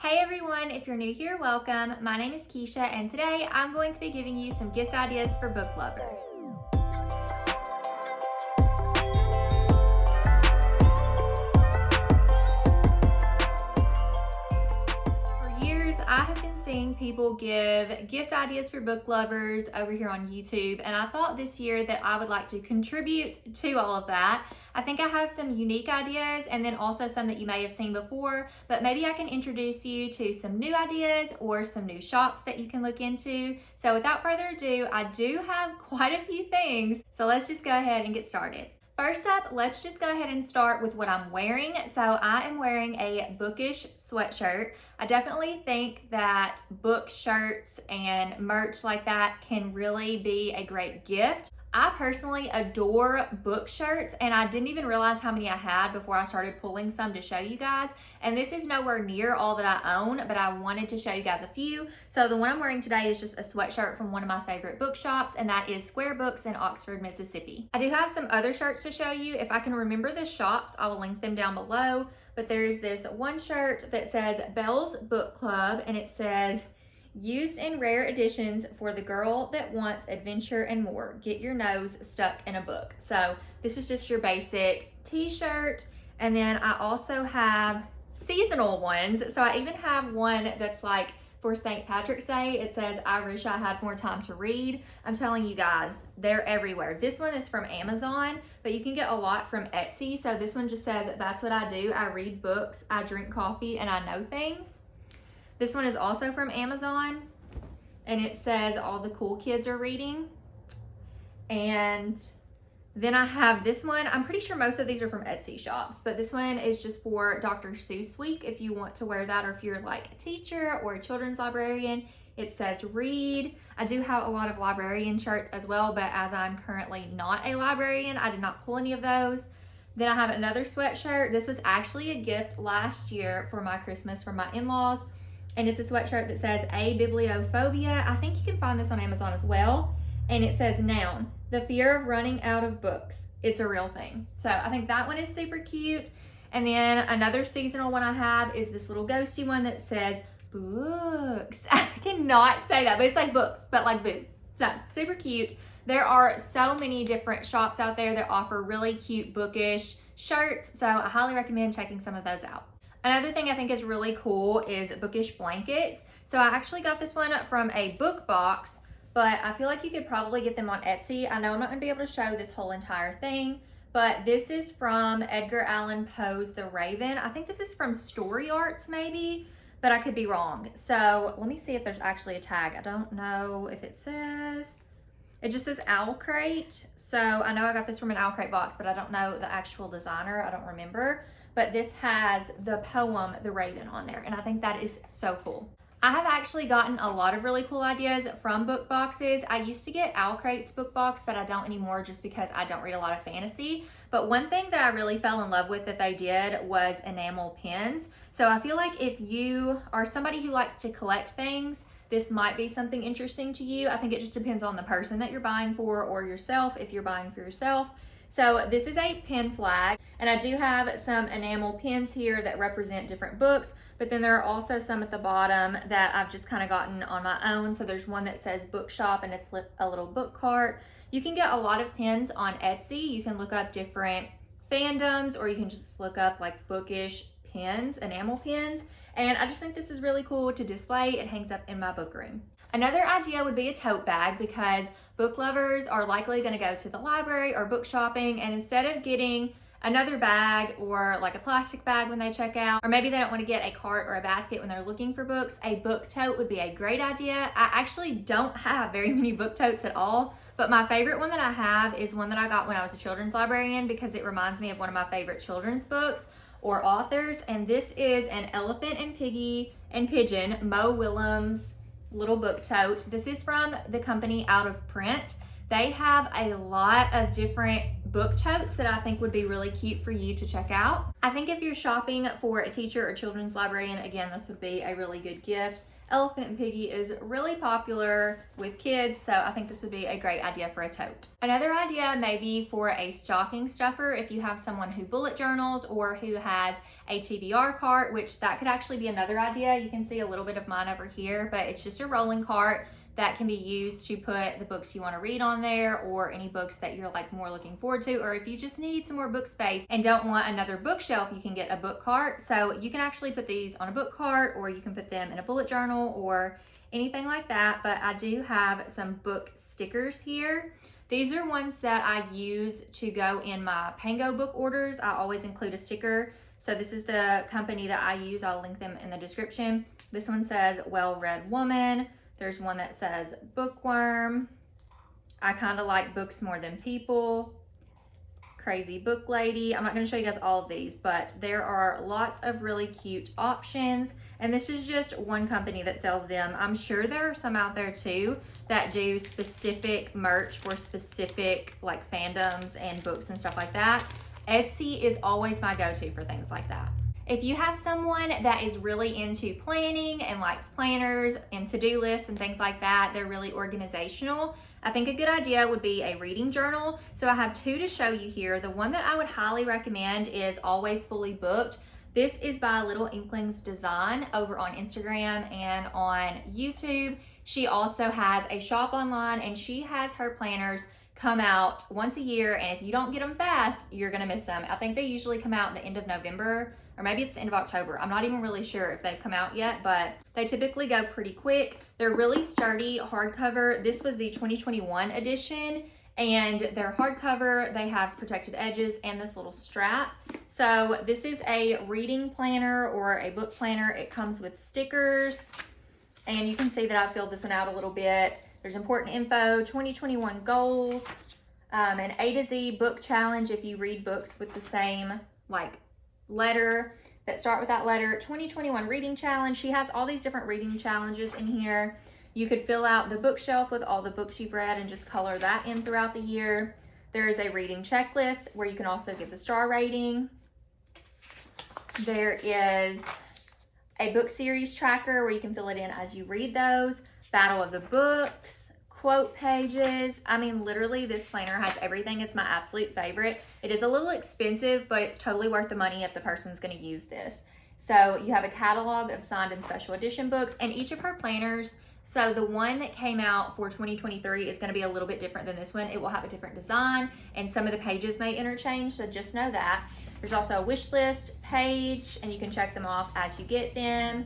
Hey everyone, if you're new here, welcome. My name is Keisha and today I'm going to be giving you some gift ideas for book lovers. For years, I have been seeing people give gift ideas for book lovers over here on YouTube, and I thought this year that I would like to contribute to all of that. I think I have some unique ideas and then also some that you may have seen before, but maybe I can introduce you to some new ideas or some new shops that you can look into. So without further ado, I do have quite a few things, so let's just go ahead and get started. First up, let's just go ahead and start with what I'm wearing. So I am wearing a bookish sweatshirt. I definitely think that book shirts and merch like that can really be a great gift. I personally adore book shirts, and I didn't even realize how many I had before I started pulling some to show you guys. And this is nowhere near all that I own, but I wanted to show you guys a few. So the one I'm wearing today is just a sweatshirt from one of my favorite bookshops, and that is Square Books in Oxford, Mississippi. I do have some other shirts to show you. If I can remember the shops, I will link them down below. But there's this one shirt that says Belle's Book Club, and it says, "Used in rare editions for the girl that wants adventure and more. Get your nose stuck in a book." So this is just your basic t-shirt. And then I also have seasonal ones. So I even have one that's like for St. Patrick's Day. It says, "I wish I had more time to read." I'm telling you guys, they're everywhere. This one is from Amazon, but you can get a lot from Etsy. So this one just says, "That's what I do. I read books, I drink coffee, and I know things." This one is also from Amazon, and it says all the cool kids are reading. And then I have this one. I'm pretty sure most of these are from Etsy shops, but this one is just for Dr. Seuss Week if you want to wear that, or if you're like a teacher or a children's librarian. It says read. I do have a lot of librarian shirts as well, but as I'm currently not a librarian, I did not pull any of those. Then I have another sweatshirt. This was actually a gift last year for my Christmas from my in-laws. And it's a sweatshirt that says "A Bibliophobia." I think you can find this on Amazon as well. And it says, "Noun, the fear of running out of books. It's a real thing." So I think that one is super cute. And then another seasonal one I have is this little ghosty one that says books. I cannot say that, but it's like books, but like boo. So super cute. There are so many different shops out there that offer really cute bookish shirts. So I highly recommend checking some of those out. Another thing I think is really cool is bookish blankets. So I actually got this one from a book box, but I feel like you could probably get them on Etsy. I know I'm not gonna be able to show this whole entire thing, but this is from Edgar Allan Poe's The Raven. I think this is from Story Arts maybe, but I could be wrong. So let me see if there's actually a tag. I don't know if it says. It just says Owl Crate. So I know I got this from an Owl Crate box, but I don't know the actual designer. I don't remember. But this has the poem The Raven on there, and I think that is so cool. I have actually gotten a lot of really cool ideas from book boxes. I used to get Owl Crate's book box, but I don't anymore just because I don't read a lot of fantasy. But one thing that I really fell in love with that they did was enamel pins. So I feel like if you are somebody who likes to collect things, this might be something interesting to you. I think it just depends on the person that you're buying for, or yourself if you're buying for yourself. So this is a pin flag, and I do have some enamel pins here that represent different books, but then there are also some at the bottom that I've just kind of gotten on my own. So there's one that says bookshop, and it's a little book cart. You can get a lot of pins on Etsy. You can look up different fandoms, or you can just look up like bookish pins, enamel pins. And I just think this is really cool to display. It hangs up in my book room. Another idea would be a tote bag, because book lovers are likely going to go to the library or book shopping, and instead of getting another bag or like a plastic bag when they check out, or maybe they don't want to get a cart or a basket when they're looking for books, a book tote would be a great idea. I actually don't have very many book totes at all, but my favorite one that I have is one that I got when I was a children's librarian, because it reminds me of one of my favorite children's books or authors, and this is an Elephant and Piggy and Pigeon, Mo Willems little book tote. This is from the company Out of Print. They have a lot of different book totes that I think would be really cute for you to check out. I think if you're shopping for a teacher or children's librarian, again, this would be a really good gift. Elephant and Piggy is really popular with kids, so I think this would be a great idea for a tote. Another idea may be for a stocking stuffer if you have someone who bullet journals or who has a TBR cart, which that could actually be another idea. You can see a little bit of mine over here, but it's just a rolling cart that can be used to put the books you want to read on there, or any books that you're like more looking forward to, or if you just need some more book space and don't want another bookshelf, you can get a book cart. So you can actually put these on a book cart, or you can put them in a bullet journal or anything like that. But I do have some book stickers here. These are ones that I use to go in my PANGO book orders. I always include a sticker. So this is the company that I use. I'll link them in the description. This one says Well-Read Woman. There's one that says Bookworm. I kind of like books more than people. Crazy Book Lady. I'm not going to show you guys all of these, but there are lots of really cute options. And this is just one company that sells them. I'm sure there are some out there too that do specific merch for specific like fandoms and books and stuff like that. Etsy is always my go-to for things like that. If you have someone that is really into planning and likes planners and to-do lists and things like that, they're really organizational, I think a good idea would be a reading journal. So I have two to show you here. The one that I would highly recommend is Always Fully Booked. This is by Little Inklings Design over on Instagram and on YouTube. She also has a shop online, and she has her planners come out once a year, and if you don't get them fast, you're gonna miss them. I think they usually come out at the end of November, or maybe it's the end of October. I'm not even really sure if they've come out yet, but they typically go pretty quick. They're really sturdy hardcover. This was the 2021 edition, and they're hardcover. They have protected edges and this little strap. So this is a reading planner or a book planner. It comes with stickers, and you can see that I filled this one out a little bit. There's important info, 2021 goals, an A to Z book challenge if you read books with the same like letter that start with that letter, 2021 reading challenge. She has all these different reading challenges in here. You could fill out the bookshelf with all the books you've read and just color that in throughout the year. There is a reading checklist where you can also give the star rating. There is a book series tracker where you can fill it in as you read those. Battle of the Books, quote pages. I mean, literally this planner has everything. It's my absolute favorite. It is a little expensive, but it's totally worth the money if the person's going to use this. So you have a catalog of signed and special edition books, and each of her planners. So the one that came out for 2023 is going to be a little bit different than this one. It will have a different design, and some of the pages may interchange, so just know that. There's also a wish list page, and you can check them off as you get them.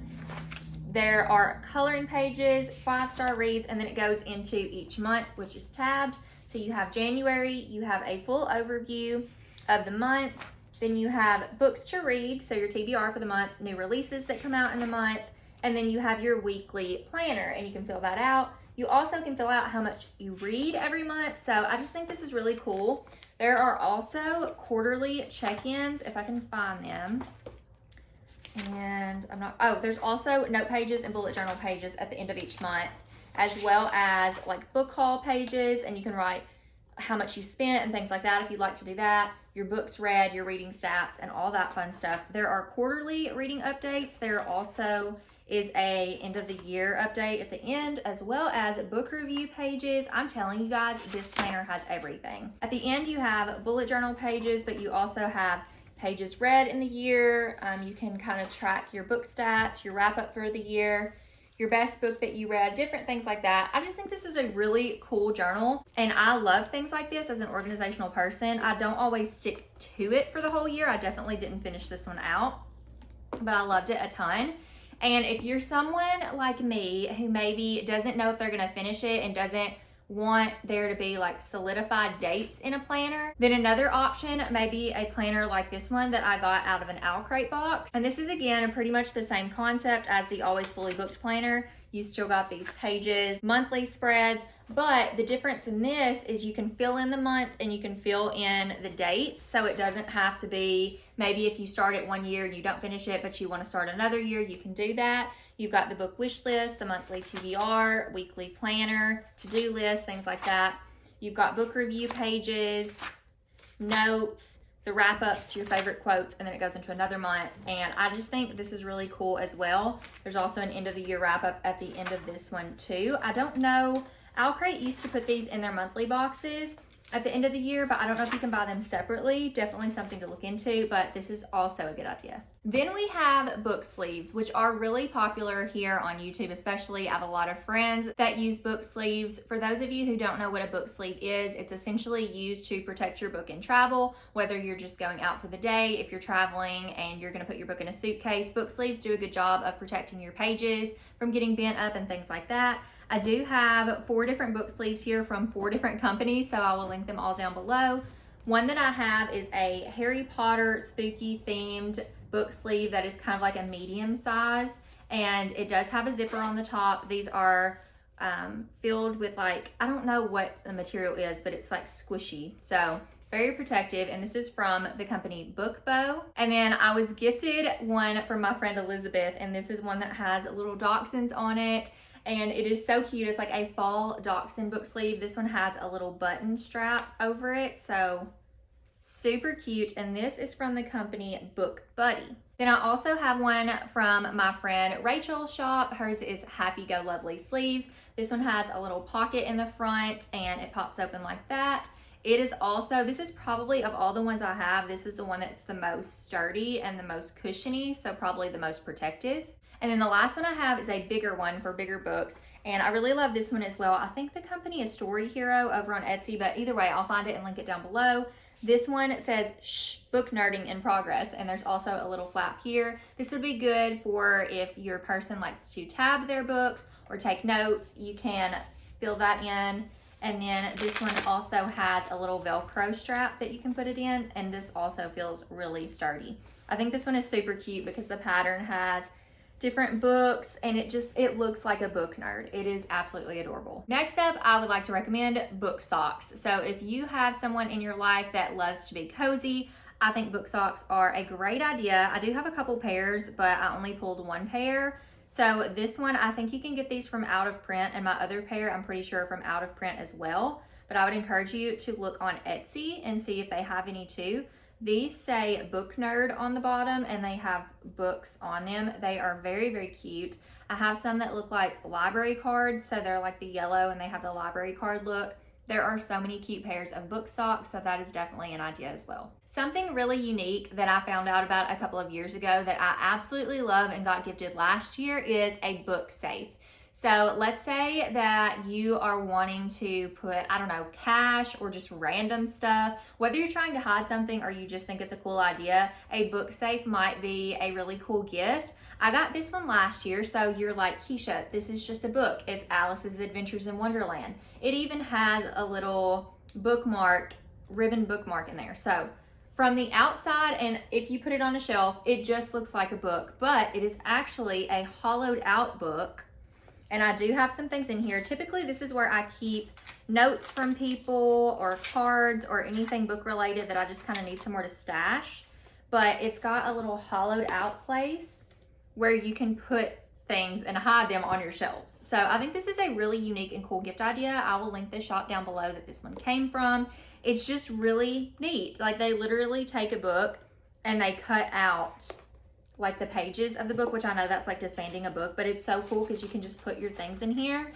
There are coloring pages, 5-star reads, and then it goes into each month, which is tabbed. So you have January, you have a full overview of the month. Then you have books to read, so your TBR for the month, new releases that come out in the month, and then you have your weekly planner, and you can fill that out. You also can fill out how much you read every month, so I just think this is really cool. There are also quarterly check-ins, if I can find them. And there's also note pages and bullet journal pages at the end of each month, as well as like book haul pages, and you can write how much you spent and things like that if you'd like to do that, your books read, your reading stats, and all that fun stuff. There are quarterly reading updates. There also is a end of the year update at the end, as well as book review pages. I'm telling you guys, this planner has everything. At the end, you have bullet journal pages, but you also have pages read in the year. You can kind of track your book stats, your wrap up for the year, your best book that you read, different things like that. I just think this is a really cool journal, and I love things like this as an organizational person. I don't always stick to it for the whole year. I definitely didn't finish this one out, but I loved it a ton. And if you're someone like me who maybe doesn't know if they're gonna finish it and doesn't want there to be like solidified dates in a planner, then another option may be a planner like this one that I got out of an Owl Crate box. And this is again pretty much the same concept as the Always Fully Booked planner. You still got these pages, monthly spreads, but the difference in this is you can fill in the month and you can fill in the dates, so it doesn't have to be maybe if you start it one year and you don't finish it but you want to start another year, you can do that. You've got the book wish list, the monthly TBR, weekly planner, to-do list, things like that. You've got book review pages, notes, the wrap-ups, your favorite quotes, and then it goes into another month. And I just think this is really cool as well. There's also an end of the year wrap-up at the end of this one too. I don't know, Owlcrate used to put these in their monthly boxes at the end of the year, but I don't know if you can buy them separately. Definitely something to look into, but this is also a good idea. Then we have book sleeves, which are really popular here on YouTube, especially. I have a lot of friends that use book sleeves. For those of you who don't know what a book sleeve is, it's essentially used to protect your book in travel, whether you're just going out for the day, if you're traveling and you're gonna put your book in a suitcase. Book sleeves do a good job of protecting your pages from getting bent up and things like that. I do have 4 different book sleeves here from 4 different companies, so I will link them all down below. One that I have is a Harry Potter spooky themed book sleeve that is kind of like a medium size, and it does have a zipper on the top. These are filled with, like, I don't know what the material is, but it's like squishy, so very protective. And this is from the company Bookbo. And then I was gifted one from my friend Elizabeth, and this is one that has little dachshunds on it. And it is so cute. It's like a fall dachshund book sleeve. This one has a little button strap over it, so super cute. And this is from the company Book Buddy. Then I also have one from my friend Rachel's shop. Hers is Happy Go Lovely sleeves. This one has a little pocket in the front and it pops open like that. It is also, this is probably, of all the ones I have, this is the one that's the most sturdy and the most cushiony, so probably the most protective. And then the last one I have is a bigger one for bigger books. And I really love this one as well. I think the company is Story Hero over on Etsy, but either way, I'll find it and link it down below. This one says, shh, book nerding in progress. And there's also a little flap here. This would be good for if your person likes to tab their books or take notes. You can fill that in. And then this one also has a little Velcro strap that you can put it in. And this also feels really sturdy. I think this one is super cute because the pattern has different books and it looks like a book nerd. It is absolutely adorable. Next up, I would like to recommend book socks. So if you have someone in your life that loves to be cozy, I think book socks are a great idea. I do have a couple pairs, but I only pulled 1 pair. So this one, I think you can get these from Out of Print, and my other pair, I'm pretty sure from Out of Print as well. But I would encourage you to look on Etsy and see if they have any too. These say Book Nerd on the bottom and they have books on them. They are very, very cute. I have some that look like library cards, so they're like the yellow and they have the library card look. There are so many cute pairs of book socks, so that is definitely an idea as well. Something really unique that I found out about a couple of years ago that I absolutely love and got gifted last year is a book safe. So let's say that you are wanting to put, I don't know, cash or just random stuff. Whether you're trying to hide something or you just think it's a cool idea, a book safe might be a really cool gift. I got this one last year, so you're like, Keisha, this is just a book. It's Alice's Adventures in Wonderland. It even has a little bookmark, ribbon bookmark in there. So from the outside, and if you put it on a shelf, it just looks like a book, but it is actually a hollowed out book. And I do have some things in here. Typically, this is where I keep notes from people or cards or anything book related that I just kind of need somewhere to stash. But it's got a little hollowed out place where you can put things and hide them on your shelves. So I think this is a really unique and cool gift idea. I will link the shop down below that this one came from. It's just really neat. Like, they literally take a book and they cut out like the pages of the book, which I know that's like disbanding a book, but it's so cool because you can just put your things in here.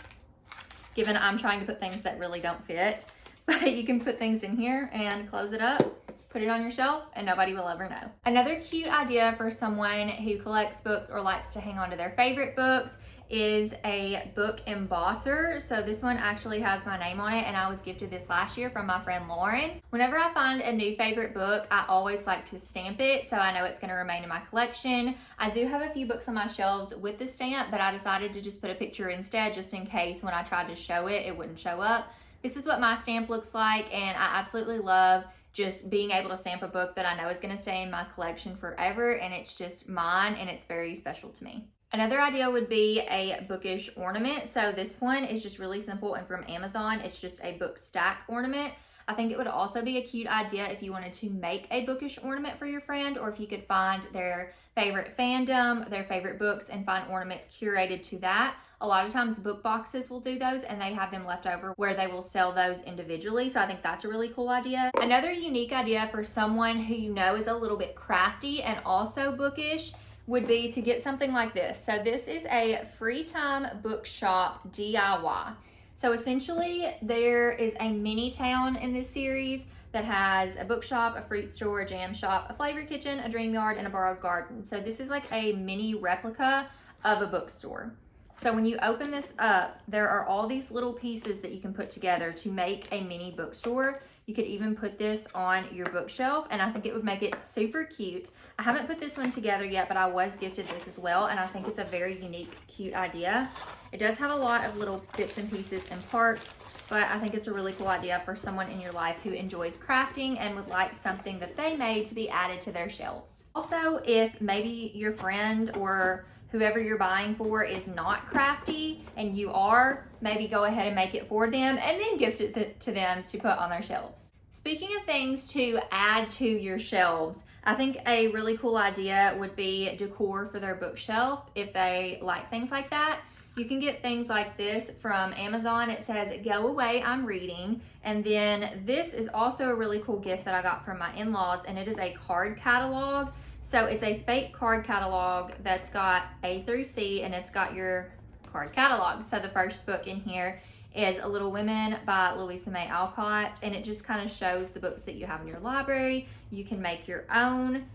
Given I'm trying to put things that really don't fit, but you can put things in here and close it up, put it on your shelf, and nobody will ever know. Another cute idea for someone who collects books or likes to hang on to their favorite books is a book embosser. So this one actually has my name on it, and I was gifted this last year from my friend Lauren. Whenever I find a new favorite book, I always like to stamp it so I know it's going to remain in my collection. I do have a few books on my shelves with the stamp, but I decided to just put a picture instead just in case when I tried to show it, it wouldn't show up. This is what my stamp looks like, and I absolutely love just being able to stamp a book that I know is going to stay in my collection forever, and it's just mine and it's very special to me. Another idea would be a bookish ornament. So this one is just really simple and from Amazon. It's just a book stack ornament. I think it would also be a cute idea if you wanted to make a bookish ornament for your friend, or if you could find their favorite fandom, their favorite books, and find ornaments curated to that. A lot of times book boxes will do those, and they have them left over where they will sell those individually. So I think that's a really cool idea. Another unique idea for someone who you know is a little bit crafty and also bookish would be to get something like this. So this is a free time bookshop DIY. So essentially there is a mini town in this series that has a bookshop, a fruit store, a jam shop, a flavor kitchen, a dream yard, and a borrowed garden. So this is like a mini replica of a bookstore. So when you open this up, there are all these little pieces that you can put together to make a mini bookstore. You could even put this on your bookshelf, and I think it would make it super cute. I haven't put this one together yet, but I was gifted this as well, and I think it's a very unique, cute idea. It does have a lot of little bits and pieces and parts, but I think it's a really cool idea for someone in your life who enjoys crafting and would like something that they made to be added to their shelves. Also, if maybe your friend or whoever you're buying for is not crafty and you are, maybe go ahead and make it for them and then gift it to them to put on their shelves. Speaking of things to add to your shelves, I think a really cool idea would be decor for their bookshelf if they like things like that. You can get things like this from Amazon. It says, "Go away, I'm reading." And then this is also a really cool gift that I got from my in-laws, and it is a card catalog. So it's a fake card catalog that's got A through C, and it's got your card catalog. So the first book in here is Little Women by Louisa May Alcott, and it just kind of shows the books that you have in your library. You can make your own.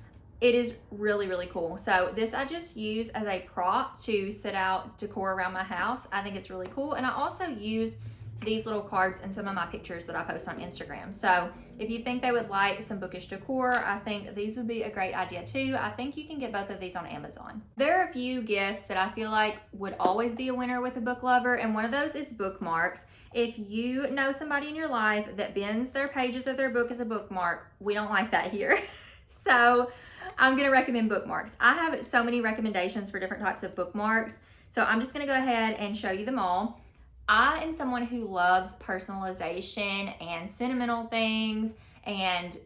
It is really, really cool. So this I just use as a prop to sit out decor around my house. I think it's really cool. And I also use these little cards in some of my pictures that I post on Instagram. So if you think they would like some bookish decor, I think these would be a great idea too. I think you can get both of these on Amazon. There are a few gifts that I feel like would always be a winner with a book lover, and one of those is bookmarks. If you know somebody in your life that bends their pages of their book as a bookmark, we don't like that here. So I'm gonna recommend bookmarks. I have so many recommendations for different types of bookmarks, so I'm just gonna go ahead and show you them all. I am someone who loves personalization and sentimental things and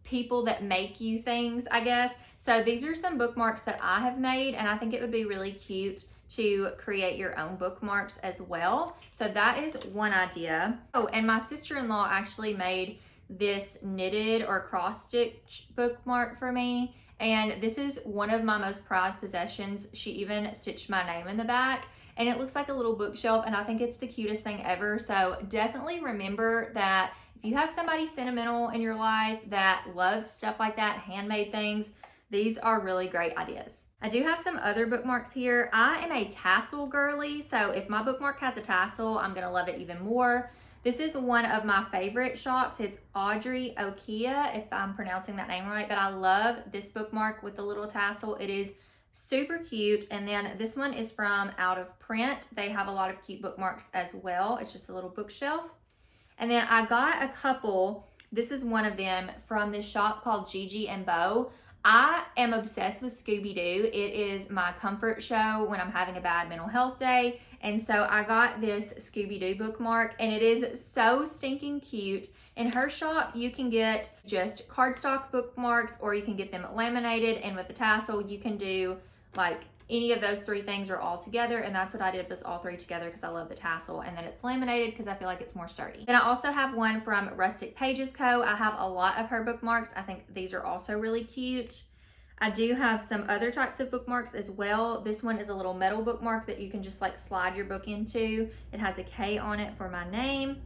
people that make you things, I guess. So these are some bookmarks that I have made, and I think it would be really cute to create your own bookmarks as well. So that is one idea. Oh, and my sister-in-law actually made this knitted or cross-stitch bookmark for me, and this is one of my most prized possessions. She even stitched my name in the back, and it looks like a little bookshelf, and I think it's the cutest thing ever. So definitely remember that if you have somebody sentimental in your life that loves stuff like that, handmade things, these are really great ideas. I do have some other bookmarks here. I am a tassel girly, so if my bookmark has a tassel, I'm gonna love it even more. This is one of my favorite shops. It's Audrey Okia, if I'm pronouncing that name right, but I love this bookmark with the little tassel. It is super cute. And then this one is from Out of Print. They have a lot of cute bookmarks as well. It's just a little bookshelf. And then I got a couple. This is one of them from this shop called Gigi and Bo. I am obsessed with Scooby-Doo. It is my comfort show when I'm having a bad mental health day. And so I got this Scooby-Doo bookmark, and it is so stinking cute. In her shop, you can get just cardstock bookmarks, or you can get them laminated, and with the tassel, you can do like any of those three things are all together, and that's what I did, was all three together because I love the tassel, and then it's laminated because I feel like it's more sturdy. Then I also have one from Rustic Pages Co. I have a lot of her bookmarks. I think these are also really cute. I do have some other types of bookmarks as well. This one is a little metal bookmark that you can just like slide your book into. It has a K on it for my name.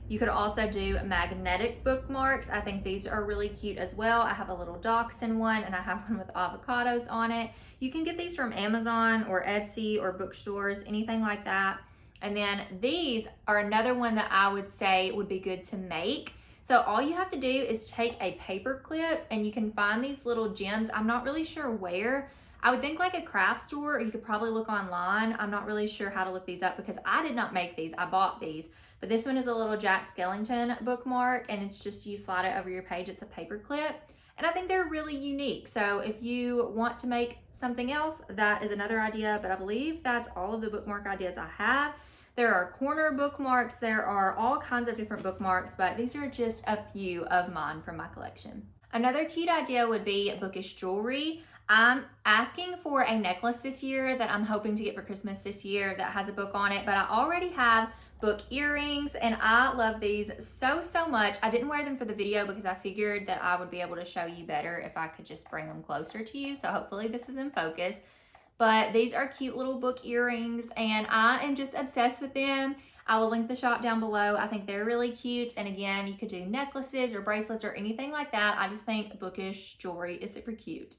You could also do magnetic bookmarks. I think these are really cute as well. I have a little dachshund one, and I have one with avocados on it. You can get these from Amazon or Etsy or bookstores, anything like that. And then these are another one that I would say would be good to make. So all you have to do is take a paper clip, and you can find these little gems. I'm not really sure where. I would think like a craft store, or you could probably look online. I'm not really sure how to look these up because I did not make these. I bought these. But this one is a little Jack Skellington bookmark, and it's just, you slide it over your page. It's a paper clip. And I think they're really unique. So if you want to make something else, that is another idea. But I believe that's all of the bookmark ideas I have. There are corner bookmarks. There are all kinds of different bookmarks, but these are just a few of mine from my collection. Another cute idea would be bookish jewelry. I'm asking for a necklace this year that I'm hoping to get for Christmas this year that has a book on it, but I already have book earrings and I love these so much. I didn't wear them for the video because I figured that I would be able to show you better if I could just bring them closer to you. So hopefully this is in focus. But these are cute little book earrings and I am just obsessed with them. I will link the shop down below. I think they're really cute. And again, you could do necklaces or bracelets or anything like that. I just think bookish jewelry is super cute.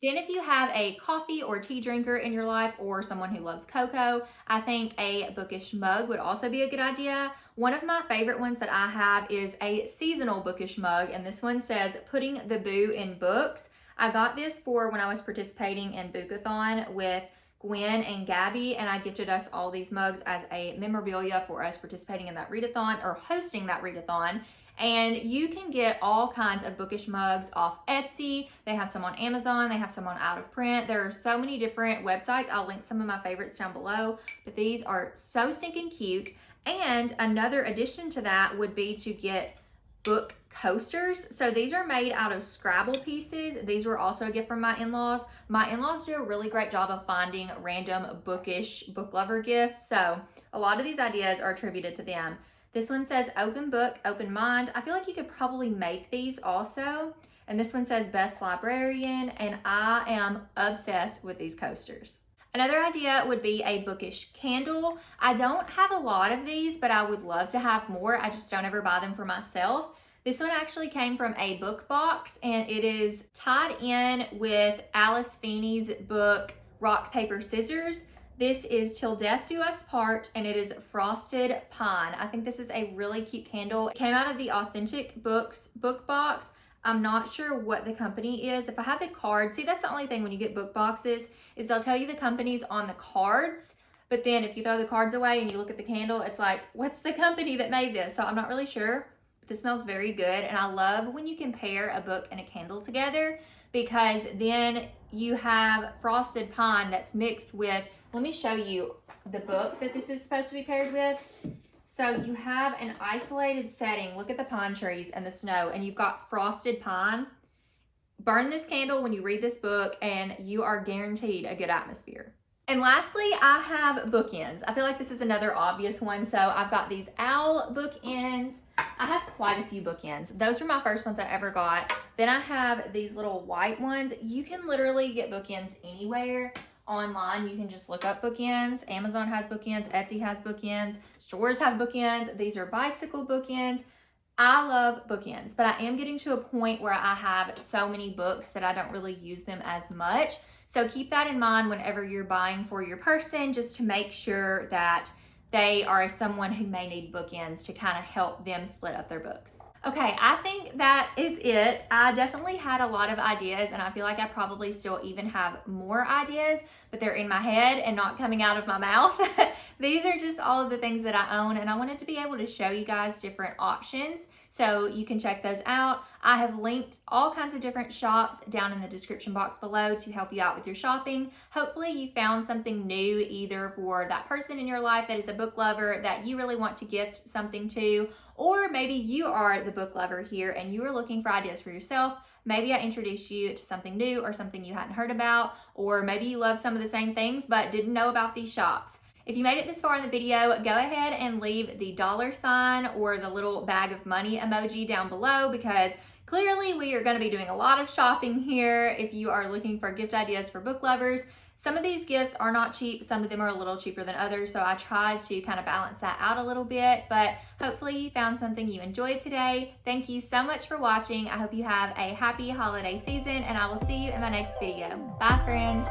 Then if you have a coffee or tea drinker in your life or someone who loves cocoa, I think a bookish mug would also be a good idea. One of my favorite ones that I have is a seasonal bookish mug, and this one says, "Putting the boo in books." I got this for when I was participating in Bookathon with Gwen and Gabby, and I gifted us all these mugs as a memorabilia for us participating in that readathon or hosting that readathon. And you can get all kinds of bookish mugs off Etsy. They have some on Amazon. They have some on Out of Print. There are so many different websites. I'll link some of my favorites down below, but these are so stinking cute. And another addition to that would be to get book coasters. So these are made out of Scrabble pieces. These were also a gift from my in-laws. My in-laws do a really great job of finding random bookish book lover gifts. So a lot of these ideas are attributed to them. This one says open book, open mind. I feel like you could probably make these also. And this one says best librarian, and I am obsessed with these coasters. Another idea would be a bookish candle. I don't have a lot of these, but I would love to have more. I just don't ever buy them for myself. This one actually came from a book box, and it is tied in with Alice Feeney's book, Rock, Paper, Scissors. This is Till Death Do Us Part, and it is frosted pine. I think this is a really cute candle. It came out of the Authentic Books book box. I'm not sure what the company is. If I had the card, see, that's the only thing when you get book boxes is they'll tell you the companies on the cards, but then if you throw the cards away and you look at the candle, it's like, what's the company that made this? So I'm not really sure, but this smells very good. And I love when you can pair a book and a candle together, because then you have frosted pine that's mixed with, let me show you the book that this is supposed to be paired with. So you have an isolated setting. Look at the pine trees and the snow, and you've got frosted pine. Burn this candle when you read this book, and you are guaranteed a good atmosphere. And lastly, I have bookends. I feel like this is another obvious one. So I've got these owl bookends. I have quite a few bookends. Those were my first ones I ever got. Then I have these little white ones. You can literally get bookends anywhere. Online, you can just look up bookends. Amazon has bookends, Etsy has bookends, stores have bookends. These are bicycle bookends. I love bookends, but I am getting to a point where I have so many books that I don't really use them as much. So keep that in mind whenever you're buying for your person, just to make sure that they are someone who may need bookends to kind of help them split up their books. Okay, I think that is it. I definitely had a lot of ideas, and I feel like I probably still even have more ideas, but they're in my head and not coming out of my mouth. These are just all of the things that I own, and I wanted to be able to show you guys different options so you can check those out. I have linked all kinds of different shops down in the description box below to help you out with your shopping. Hopefully you found something new, either for that person in your life that is a book lover that you really want to gift something to, or maybe you are the book lover here and you are looking for ideas for yourself. Maybe I introduced you to something new or something you hadn't heard about, or maybe you love some of the same things but didn't know about these shops. If you made it this far in the video, go ahead and leave the $ or the little bag of money emoji down below, because clearly we are going to be doing a lot of shopping here if you are looking for gift ideas for book lovers. Some of these gifts are not cheap. Some of them are a little cheaper than others, so I tried to kind of balance that out a little bit, but hopefully you found something you enjoyed today. Thank you so much for watching. I hope you have a happy holiday season, and I will see you in my next video. Bye, friends.